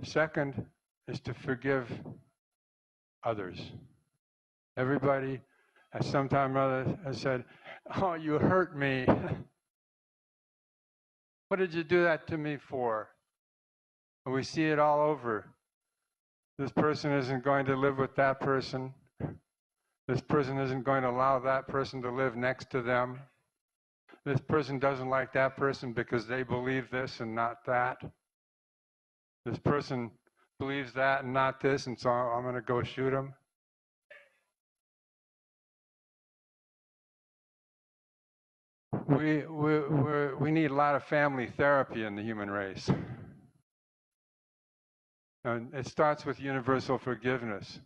Second is to forgive others. Everybody at some time or other has said, "Oh, you hurt me. What did you do that to me for?" And we see it all over. This person isn't going to live with that person. This person isn't going to allow that person to live next to them. This person doesn't like that person because they believe this and not that. This person believes that and not this, and so I'm going to go shoot him. We need a lot of family therapy in the human race. And it starts with universal forgiveness.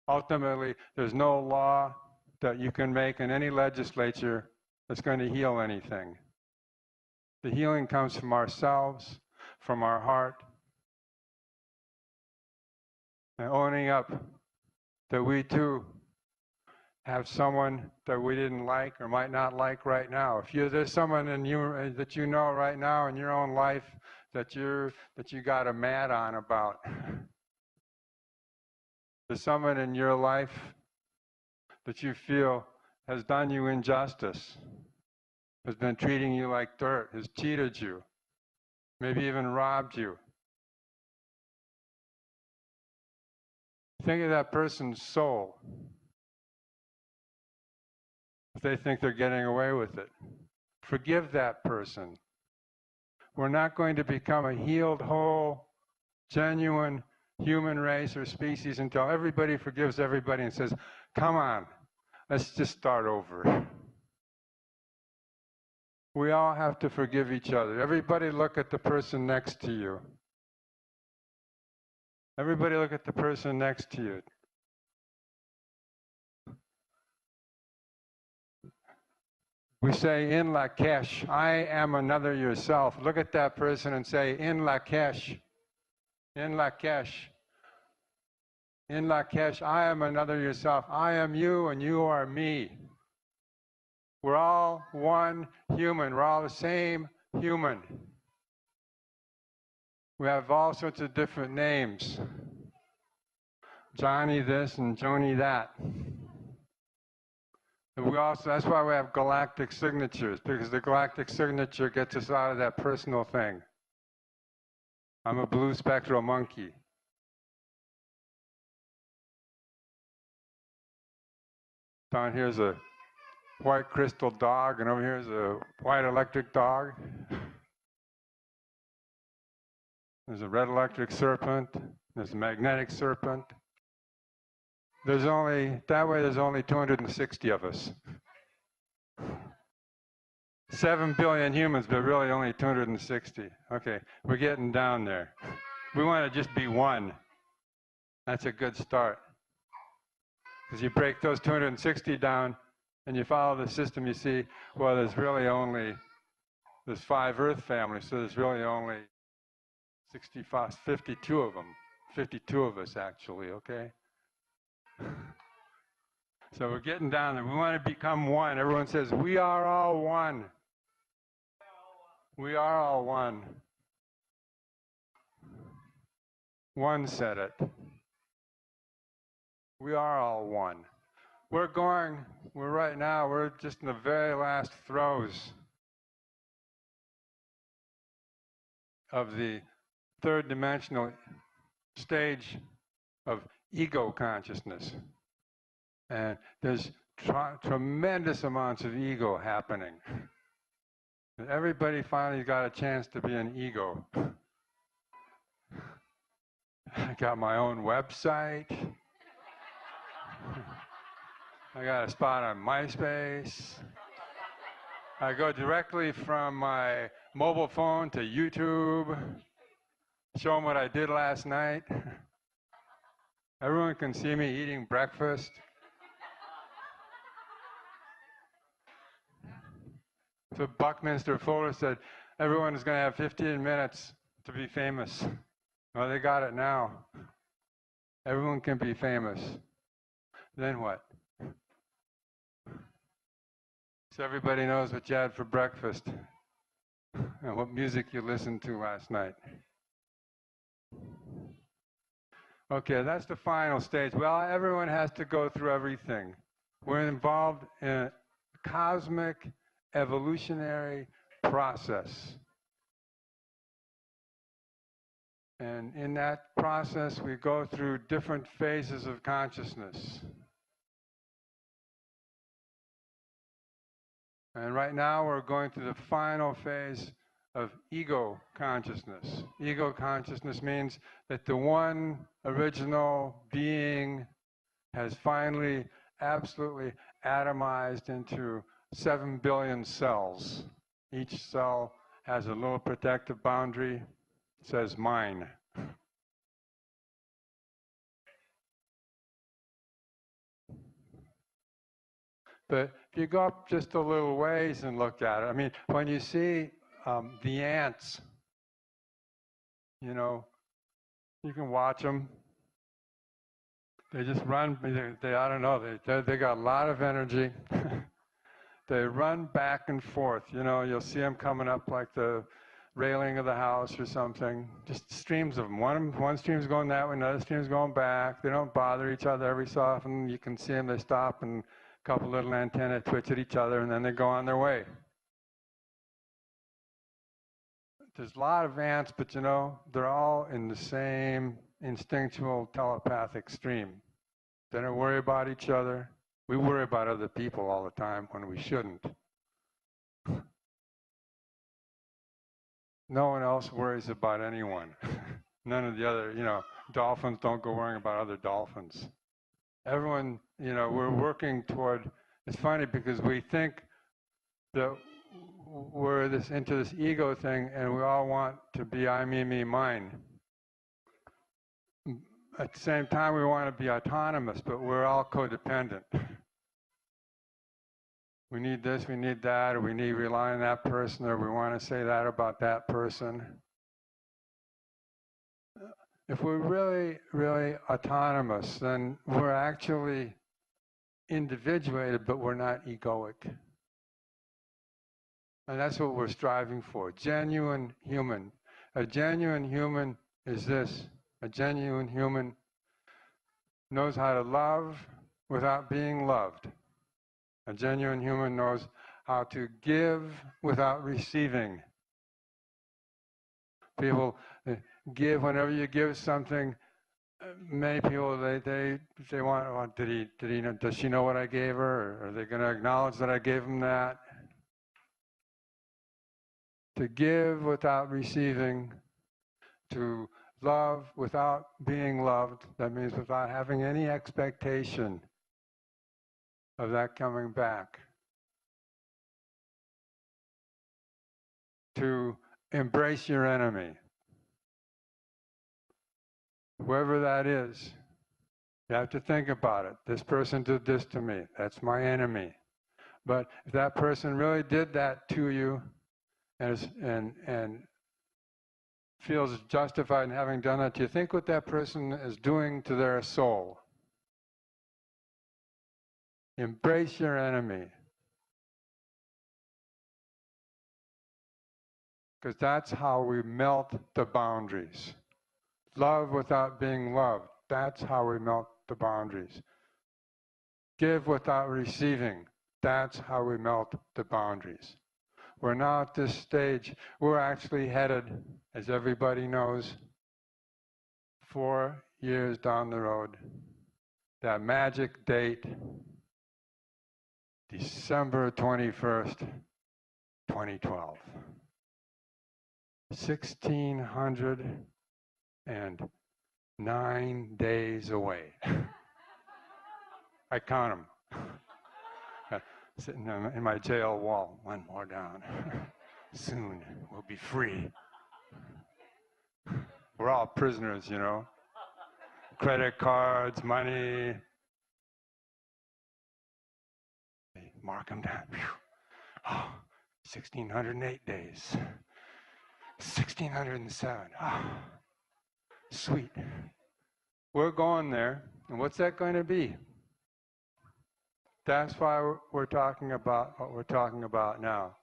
Ultimately, there's no law that you can make in any legislature that's going to heal anything. The healing comes from ourselves, from our heart, and owning up that we too have someone that we didn't like or might not like right now. If there's someone in you that you know right now in your own life that you got a mad on about. There's someone in your life that you feel has done you injustice, has been treating you like dirt, has cheated you, maybe even robbed you. Think of that person's soul. If they think they're getting away with it, forgive that person. We're not going to become a healed, whole, genuine human race or species until everybody forgives everybody and says, "Come on, let's just start over." We all have to forgive each other. Everybody look at the person next to you. Everybody look at the person next to you. We say, "In Lakesh, I am another yourself." Look at that person and say, "In Lakesh, in Lakesh, in Lakesh, I am another yourself. I am you and you are me." We're all one human. We're all the same human. We have all sorts of different names. Johnny this and Joni that. And that's why we have galactic signatures, because the galactic signature gets us out of that personal thing. I'm a blue spectral monkey. Down here's a white crystal dog, and over here is a white electric dog. There's a red electric serpent. There's a magnetic serpent. There's only 260 of us. 7 billion humans, but really only 260. Okay, we're getting down there. We want to just be one. That's a good start. Because you break those 260 down and you follow the system, you see, well, there's 5 Earth families, so there's really only 52 of them. 52 of us, actually, okay? So we're getting down there. We want to become one. Everyone says, "We are all one." We are all one. One said it. We are all one. We're just in the very last throes of the third dimensional stage of ego consciousness. And there's tremendous amounts of ego happening. And everybody finally got a chance to be an ego. I got my own website. I got a spot on MySpace. I go directly from my mobile phone to YouTube, show them what I did last night. Everyone can see me eating breakfast. So Buckminster Fuller said, everyone is going to have 15 minutes to be famous. Well, they got it now. Everyone can be famous. Then what? So everybody knows what you had for breakfast and what music you listened to last night. Okay, that's the final stage. Well, everyone has to go through everything. We're involved in a cosmic evolutionary process. And in that process, we go through different phases of consciousness. And right now, we're going through the final phase of ego consciousness. Ego consciousness means that the one original being has finally absolutely atomized into 7 billion cells. Each cell has a little protective boundary. It says mine. But if you go up just a little ways and look at it, I mean, when you see the ants, you know, you can watch them. They just run, I don't know, they got a lot of energy. They run back and forth. You know, you'll see them coming up like the railing of the house or something. Just streams of them. One stream's going that way, another stream's going back. They don't bother each other every so often. You can see them, they stop and a couple little antennae twitch at each other and then they go on their way. There's a lot of ants, but you know, they're all in the same instinctual telepathic stream. They don't worry about each other. We worry about other people all the time when we shouldn't. No one else worries about anyone. None of the other, you know, dolphins don't go worrying about other dolphins. Everyone, you know, we're working toward, it's funny because we think that we're into this ego thing and we all want to be I, me, mine. At the same time, we want to be autonomous, but we're all codependent. We need this, we need that, or we need to rely on that person, or we want to say that about that person. If we're really, really autonomous, then we're actually individuated, but we're not egoic. And that's what we're striving for, genuine human. A genuine human is this. A genuine human knows how to love without being loved. A genuine human knows how to give without receiving. People give, whenever you give something, many people, they want, oh, did he know, does she know what I gave her? Or are they going to acknowledge that I gave him that? To give without receiving, to love without being loved, that means without having any expectation of that coming back. To embrace your enemy, whoever that is. You have to think about it. This person did this to me. That's my enemy. But if that person really did that to you and feels justified in having done that, do you think what that person is doing to their soul? Embrace your enemy. Because that's how we melt the boundaries. Love without being loved. That's how we melt the boundaries. Give without receiving. That's how we melt the boundaries. We're now at this stage. We're actually headed, as everybody knows, 4 years down the road. That magic date, December 21st, 2012. 1,609 days away. I count them. Sitting in my jail wall, one more down. Soon we'll be free. We're all prisoners, you know. Credit cards, money. They mark them down. Oh, 1,608 days. 1,607. Oh, sweet. We're going there. And what's that going to be? That's why we're talking about what we're talking about now.